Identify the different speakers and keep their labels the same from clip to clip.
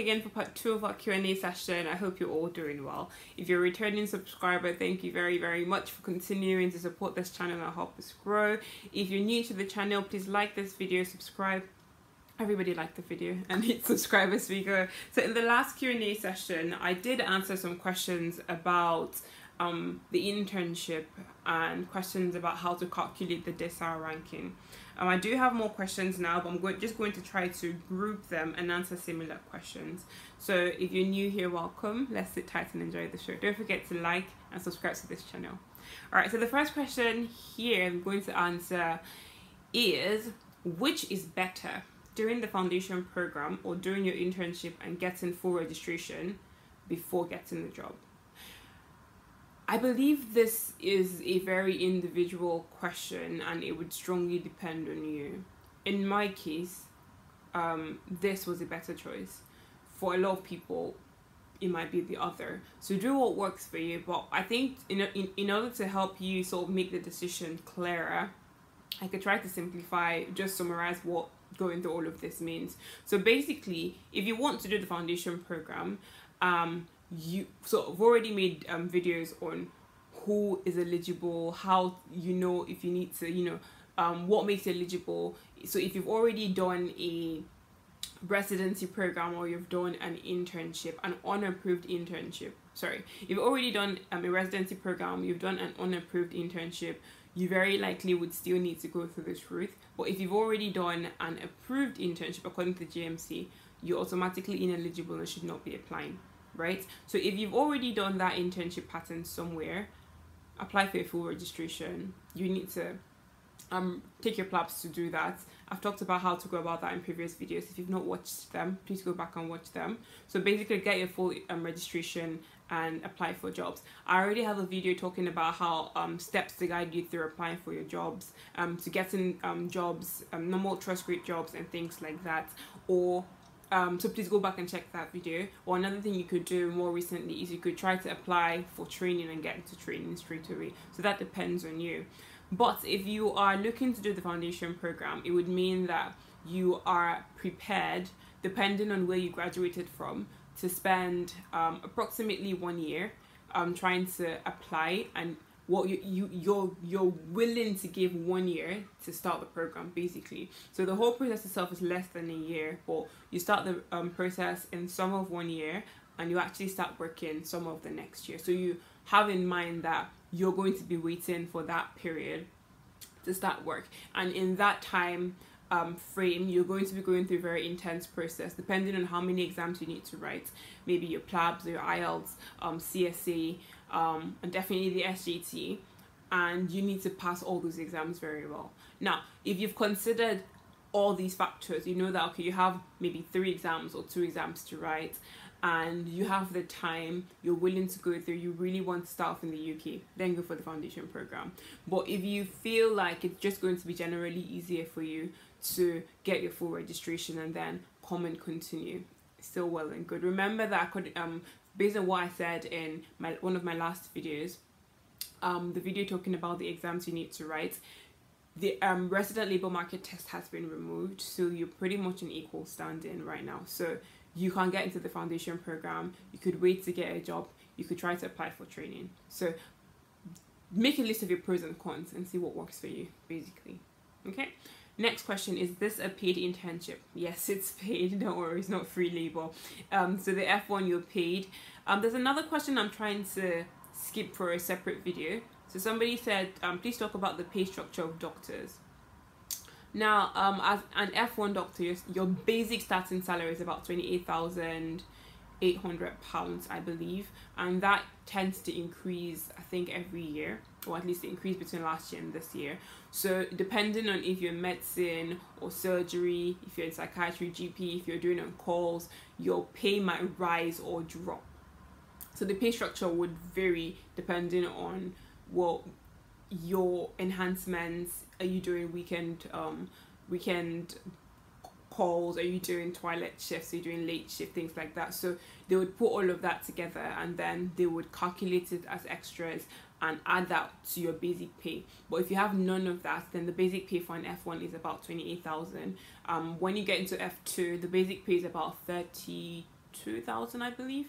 Speaker 1: again for part 2 of our Q&A session. I hope you're all doing well. If you're a returning subscriber, thank you very, very much for continuing to support this channel and help us grow. If you're new to the channel, please like this video, subscribe. Everybody liked the video and hit subscribe as we go. So in the last Q&A session, I did answer some questions about the internship and questions about how to calculate the decile ranking. I do have more questions now, but I'm just going to try to group them and answer similar questions. So if you're new here, welcome. Let's sit tight and enjoy the show. Don't forget to like and subscribe to this channel. All right, so the first question here I'm going to answer is, which is better, during the foundation program or during your internship and getting full registration before getting the job? I believe this is a very individual question and it would strongly depend on you. In my case, this was a better choice. For a lot of people, it might be the other. So do what works for you. But I think in order to help you sort of make the decision clearer, I could try to simplify, just summarize what going through all of this means. So basically, if you want to do the foundation program, you sort of already made videos on who is eligible, how you know if you need to, what makes you eligible. So if you've already done a residency program or you've done an internship, an unapproved internship, sorry, you've already done a residency program, you've done an unapproved internship, you very likely would still need to go through this route. But if you've already done an approved internship according to the GMC, you're automatically ineligible and should not be applying, right? So if you've already done that internship pattern somewhere, apply for a full registration. You need to take your PLABs to do that. I've talked about how to go about that in previous videos. If you've not watched them, please go back and watch them. So basically get your full registration and apply for jobs. I already have a video talking about how steps to guide you through applying for your jobs, to getting jobs, normal trust grade jobs and things like that. Or so please go back and check that video. Or another thing you could do more recently is you could try to apply for training and get into training straight away. So that depends on you. But if you are looking to do the foundation program, it would mean that you are prepared, depending on where you graduated from, to spend approximately 1 year trying to apply, and what you're willing to give 1 year to start the program, basically. So the whole process itself is less than a year, but you start the process in summer of 1 year and you actually start working summer of the next year. So you have in mind that you're going to be waiting for that period to start work, and in that time frame you're going to be going through a very intense process depending on how many exams you need to write, maybe your PLABs, your IELTS, CSA, and definitely the SJT, and you need to pass all those exams very well. Now, if you've considered all these factors, you know that, okay, you have maybe 3 exams or 2 exams to write, and you have the time, you're willing to go through, you really want to start off in the UK, then go for the foundation program. But if you feel like it's just going to be generally easier for you to get your full registration and then come and continue, still well and good. Remember that I could, based on what I said in one of my last videos, the video talking about the exams you need to write, the resident labour market test has been removed, so you're pretty much in equal standing right now. So you can get into the foundation program, you could wait to get a job, you could try to apply for training. So make a list of your pros and cons and see what works for you, basically. Okay, next question, is this a paid internship? Yes, it's paid, don't worry, it's not free labor. So the F1, you're paid. There's another question I'm trying to skip for a separate video. So somebody said, please talk about the pay structure of doctors. Now, as an F1 doctor, your basic starting salary is about £28,800, I believe, and that tends to increase, I think, every year, or at least it increased between last year and this year. So depending on if you're in medicine or surgery, if you're in psychiatry, GP, if you're doing on calls, your pay might rise or drop. So the pay structure would vary depending on what your enhancements. Are you doing weekend calls? Are you doing twilight shifts? Are you doing late shift? Things like that. So they would put all of that together and then they would calculate it as extras and add that to your basic pay. But if you have none of that, then the basic pay for an F1 is about 28,000. When you get into F2, the basic pay is about 30 2,000, I believe.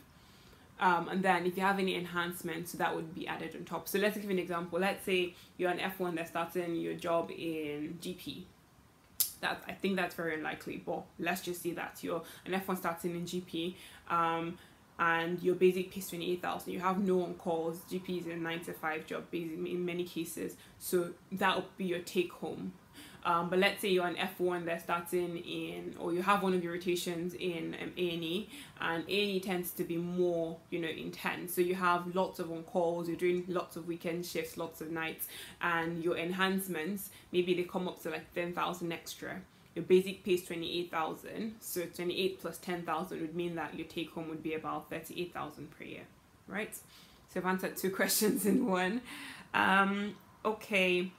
Speaker 1: And then if you have any enhancements, that would be added on top. So let's give you an example. Let's say you're an F1 that's starting your job in GP. I think that's very unlikely, but let's just say that you're an F1 starting in GP, and your basic pay is 28,000. You have no on calls. GP is a 9-to-5 job, basically, in many cases. So that would be your take home. But let's say you're an F1 that's starting in, or you have one of your rotations in A&E, and A&E tends to be more, intense. So you have lots of on calls, you're doing lots of weekend shifts, lots of nights, and your enhancements, maybe they come up to like 10,000 extra. Your basic pay is 28,000, so 28 plus 10,000 would mean that your take home would be about 38,000 per year, right? So I've answered 2 questions in one. Okay.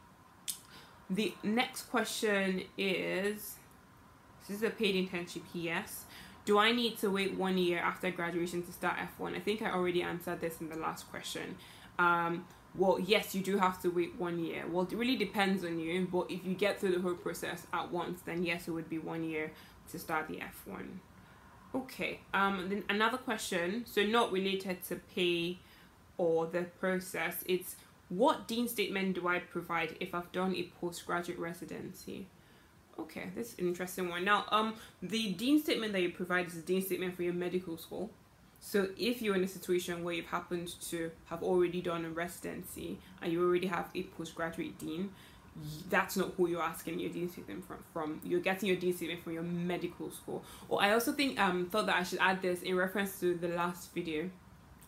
Speaker 1: The next question is, this is a paid internship, yes. Do I need to wait 1 year after graduation to start F1? I think I already answered this in the last question. Well, yes, you do have to wait 1 year. Well, it really depends on you, but if you get through the whole process at once, then yes, it would be 1 year to start the F1. Okay, then another question, so not related to pay or the process, it's, what dean statement do I provide if I've done a postgraduate residency? Okay, this is an interesting one. Now, the dean statement that you provide is a dean statement for your medical school. So if you're in a situation where you've happened to have already done a residency and you already have a postgraduate dean, that's not who you're asking your dean statement from. You're getting your dean statement from your medical school. Or I also think thought that I should add this in reference to the last video.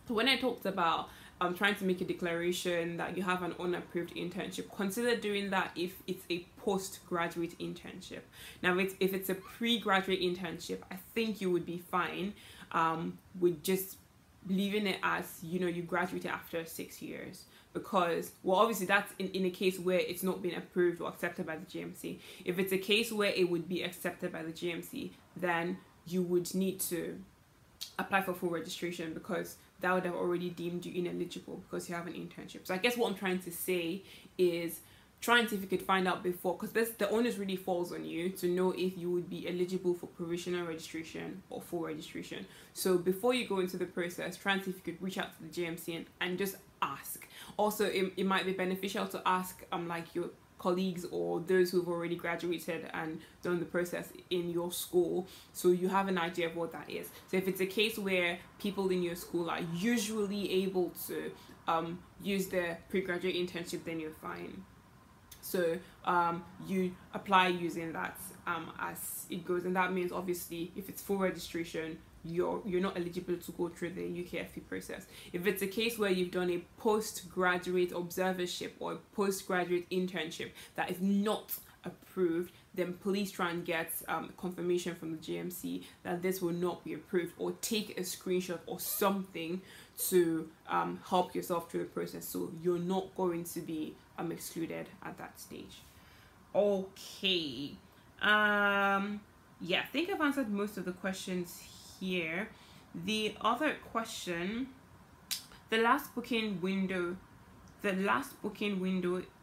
Speaker 1: So when I talked about trying to make a declaration that you have an unapproved internship, consider doing that if it's a postgraduate internship. Now, if it's a pre-graduate internship, I think you would be fine with just leaving it as, you graduated after 6 years. Because, well, obviously that's in a case where it's not been approved or accepted by the GMC. If it's a case where it would be accepted by the GMC, then you would need to apply for full registration, because that would have already deemed you ineligible because you have an internship. So I guess what I'm trying to say is try and see if you could find out before, because the onus really falls on you to know if you would be eligible for provisional registration or full registration. So before you go into the process, try and see if you could reach out to the GMC and just ask. Also, it might be beneficial to ask like your colleagues or those who've already graduated and done the process in your school, so you have an idea of what that is. So if it's a case where people in your school are usually able to use their pre-graduate internship, then you're fine. So you apply using that as it goes, and that means obviously if it's full registration, you're not eligible to go through the UKFP process. If it's a case where you've done a postgraduate observership or a postgraduate internship that is not approved, then please try and get confirmation from the GMC that this will not be approved, or take a screenshot or something to help yourself through the process, so you're not going to be excluded at that stage. Okay, yeah, I think I've answered most of the questions here. The other question, the last booking window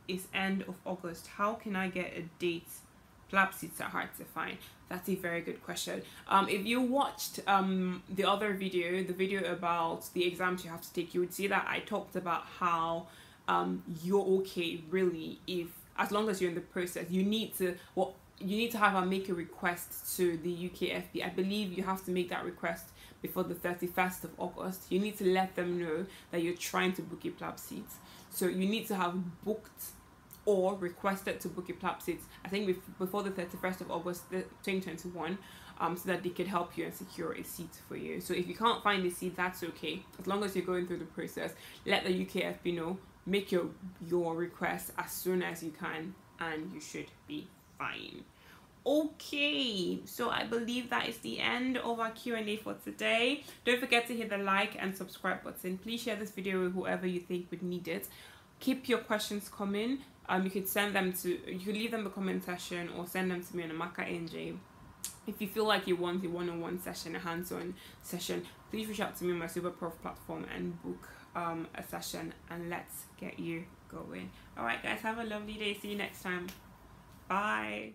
Speaker 1: is end of August. How can I get a date? Flap seats are hard to find. That's a very good question. If you watched the other video, the video about the exams you have to take, you would see that I talked about how you're okay really if, as long as you're in the process, you need to make a request to the UKFP. I believe you have to make that request before the 31st of August. You need to let them know that you're trying to book a PLAB seat. So you need to have booked or requested to book a PLAB seat, I think before the 31st of August 2021, so that they could help you and secure a seat for you. So if you can't find a seat, that's okay. As long as you're going through the process, let the UKFP know, make your request as soon as you can, and you should be fine. Okay, so I believe that is the end of our Q&A for today. Don't forget to hit the like and subscribe button. Please share this video with whoever you think would need it. Keep your questions coming. You could leave them in the comment section or send them to me on a Maka NJ. If you feel like you want a one-on-one session, a hands-on session, please reach out to me on my Superprof platform and book a session, and let's get you going. All right, guys, have a lovely day. See you next time. Bye.